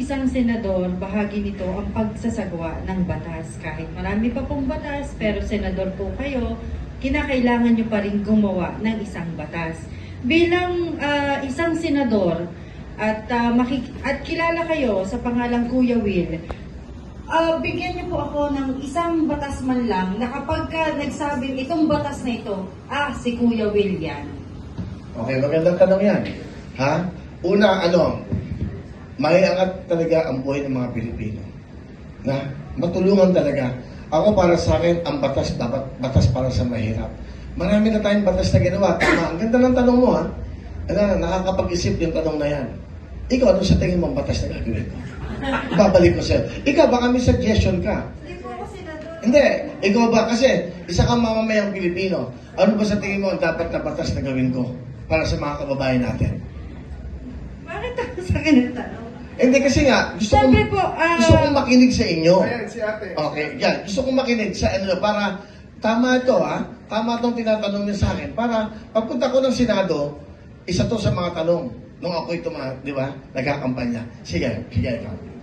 isang senador, bahagi nito ang pagsasagawa ng batas. Kahit marami pa pong batas, pero senador po kayo, kinakailangan nyo pa rin gumawa ng isang batas. Bilang isang senador, at kilala kayo sa pangalang Kuya Will, bigyan niyo po ako ng isang batas man lang na kapag nagsabing itong batas na ito, si Kuya Will yan. Okay, magandang tanong yan. Ha? Una, may angat talaga ang buhay ng mga Pilipino. Na matulungan talaga. Ako para sa akin, ang batas dapat batas para sa mahirap. Marami na tayong batas na ginawa. Tama, ang ganda ng tanong mo, ha? Nakakapag-isip yung tanong na yan. Ikaw, ano sa tingin mo ang batas na gagawin ko? Babalik ko sa'yo. Ikaw, baka may suggestion ka. Hindi po ako senador. Hindi. Ikaw ba? Kasi isa kang mamamayang Pilipino. Ano ba sa tingin mo ang dapat na batas na gawin ko para sa mga kababayan natin? Bakit ako sa akin ang tanong? Hindi kasi nga, gusto kong makinig sa inyo. Ayan, si ate. Okay, yan. Gusto kong makinig sa para tama ito, ha? Tama itong tinatanong niya sa akin. Para pagpunta ko ng Senado, isa to sa mga tanong nung ako'y di ba, nagkakampanya. Sige, ikaw.